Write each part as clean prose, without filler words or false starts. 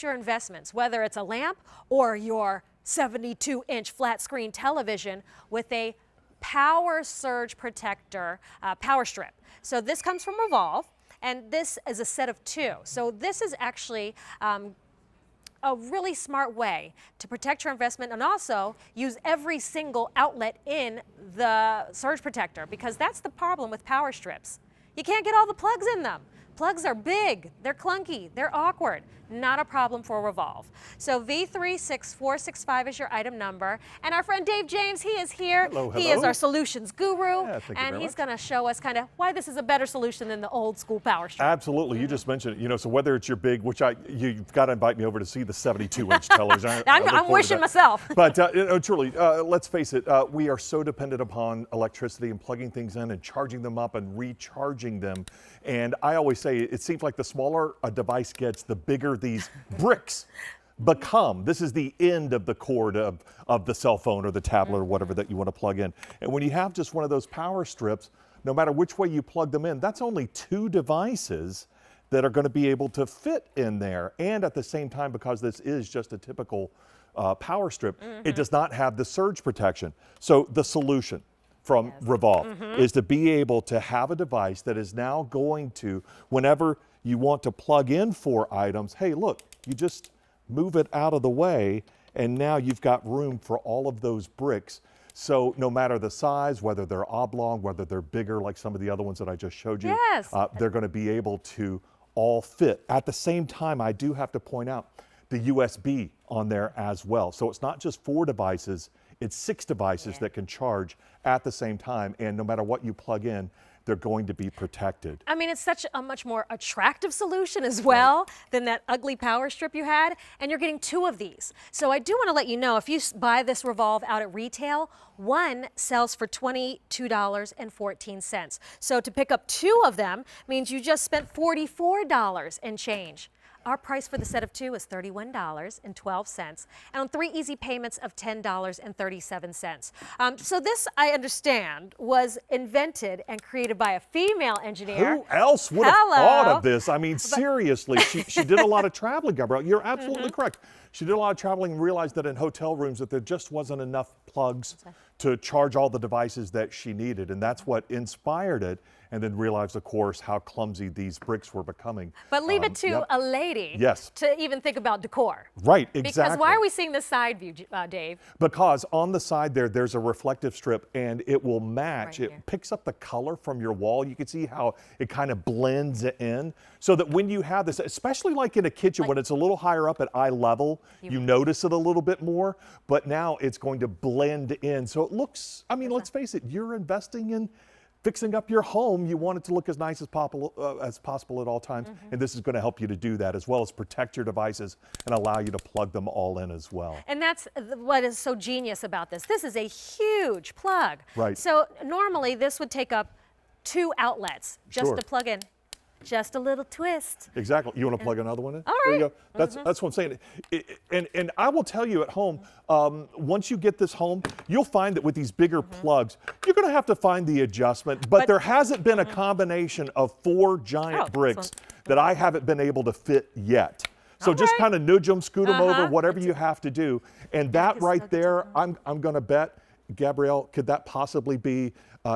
your investments, whether it's a lamp or your 72-inch flat screen television with a power surge protector power strip. So this comes from Revolve, and this is a set of 2. So this is actually a really smart way to protect your investment and also use every single outlet in the surge protector, because that's the problem with power strips. You can't get all the plugs in them. Plugs are big, they're clunky, they're awkward. Not a problem for Revolve. So V36465 is your item number. And our friend Dave James, he is here. Hello, hello. He is our solutions guru. Yeah, thank you and very he's much. going to show us kind of why this is a better solution than the old school power strip. Absolutely. You just mentioned it. You know, so whether it's your big, which you've got to invite me over to see the 72-inch television. I'm wishing myself. But truly, let's face it, we are so dependent upon electricity and plugging things in and charging them up and recharging them. And I always say it seems like the smaller a device gets, the bigger these bricks become. This is the end of the cord of the cell phone or the tablet or whatever that you want to plug in. And when you have just one of those power strips, no matter which way you plug them in, that's only 2 devices that are going to be able to fit in there. And at the same time, because this is just a typical power strip, it does not have the surge protection. So the solution from Revolve is to be able to have a device that is now going to, whenever you want to plug in 4 items, hey, look, you just move it out of the way, and now you've got room for all of those bricks. So no matter the size, whether they're oblong, whether they're bigger, like some of the other ones that I just showed you, they're going to be able to all fit. At the same time, I do have to point out the USB on there as well. So it's not just 4 devices, it's 6 devices that can charge at the same time, and no matter what you plug in, they're going to be protected. I mean, it's such a much more attractive solution as well than that ugly power strip you had, and you're getting 2 of these. So I do want to let you know, if you buy this Revolve out at retail, one sells for $22.14. So to pick up 2 of them means you just spent $44 and change. Our price for the set of 2 is $31.12, and on 3 easy payments of $10.37. So this, I understand, was invented and created by a female engineer. Who else would have thought of this? I mean, seriously, she did a lot of traveling, Gabrielle. You're absolutely correct. She did a lot of traveling and realized that in hotel rooms that there just wasn't enough plugs to charge all the devices that she needed, and that's what inspired it, and then realized, of course, how clumsy these bricks were becoming. But leave it to a lady to even think about decor. Right, exactly. Because why are we seeing this side view, Dave? Because on the side there's a reflective strip, and it will match. It picks up the color from your wall. You can see how it kind of blends in, so that when you have this, especially like in a kitchen, when it's a little higher up at eye level, you notice it a little bit more, but now it's going to blend in. So it looks, I mean, let's face it, you're investing in fixing up your home. You want it to look as nice as possible at all times, and this is going to help you to do that, as well as protect your devices and allow you to plug them all in as well. And that's what is so genius about this. This is a huge plug. Right. So normally this would take up 2 outlets just to plug in. Just a little twist. Exactly. You want to plug another one in? All right. There you go. That's what I'm saying. And I will tell you at home, once you get this home, you'll find that with these bigger plugs, you're going to have to find the adjustment. But there hasn't been a combination of 4 giant bricks that I haven't been able to fit yet. So just kind of nudge them, scoot them over, whatever you have to do. And that right there, I'm going to bet, Gabrielle, could that possibly be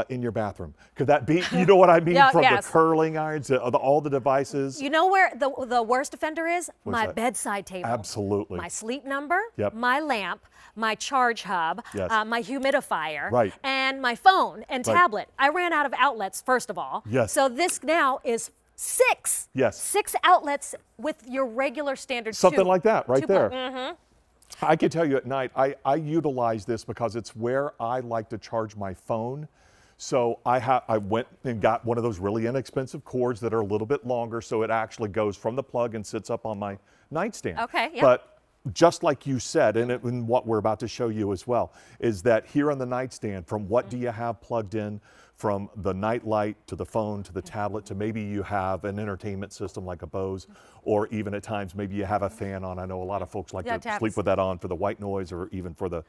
in your bathroom? Could that be, you know what I mean, from the curling irons to all the devices? You know where the worst offender is? My bedside table. Absolutely. My sleep number, my lamp, my charge hub, my humidifier, and my phone and tablet. I ran out of outlets, first of all. So this now is 6. 6 outlets with your regular standard Something like that right there. I can tell you at night, I utilize this because it's where I like to charge my phone. So I went and got one of those really inexpensive cords that are a little bit longer, so it actually goes from the plug and sits up on my nightstand. But just like you said, and what we're about to show you as well, is that here on the nightstand, from what do you have plugged in, from the night light to the phone to the tablet to maybe you have an entertainment system like a Bose, or even at times maybe you have a fan on. I know a lot of folks like to sleep with that on for the white noise or even for the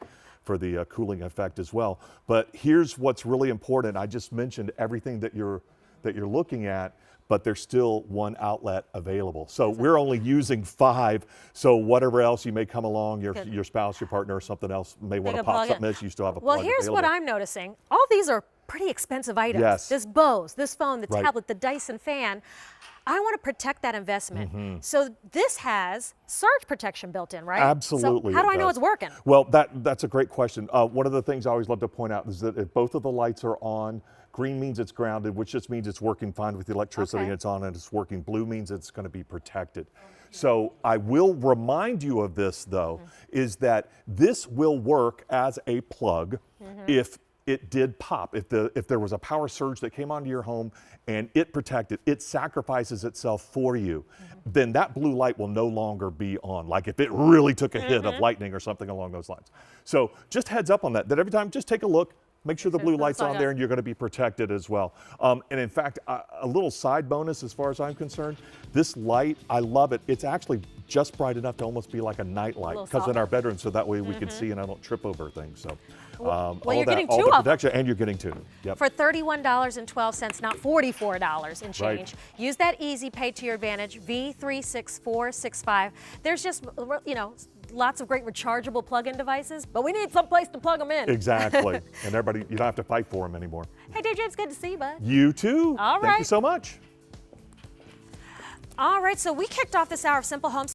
cooling effect as well. But here's what's really important. I just mentioned everything that you're looking at, but there's still one outlet available. So we're only using 5. So whatever else you may come along, your spouse, your partner, or something else may want to pop something in, you still have a plug Well, here's what available. I'm noticing. All these are pretty expensive items. Yes. This Bose, this phone, the Right. tablet, the Dyson fan. I want to protect that investment. So this has surge protection built in, right? Absolutely. So how do it I know does. it's working? Well, that's a great question. One of the things I always love to point out is that if both of the lights are on, green means it's grounded, which just means it's working fine with the electricity, and it's on and it's working. Blue means it's going to be protected. So I will remind you of this, though, is that this will work as a plug if it did pop. If there was a power surge that came onto your home and it protected, it sacrifices itself for you, then that blue light will no longer be on. Like if it really took a hit of lightning or something along those lines. So just heads up on that every time, just take a look, make sure the blue light's on there and you're going to be protected as well. And in fact, a little side bonus as far as I'm concerned, this light, I love it. It's actually just bright enough to almost be like a night light because in our bedroom, so that way we can see and I don't trip over things. So well, all you're getting all two the of them. protection, and you're getting 2. Yep. For $31.12, not $44 and change. Right. Use that Easy Pay to your advantage, V36465. There's just, lots of great rechargeable plug-in devices, but we need some place to plug them in. Exactly. And everybody, you don't have to fight for them anymore. Hey, DJ, it's good to see you, bud. You too. All Thank right. you so much. All right, so we kicked off this hour of Simple Home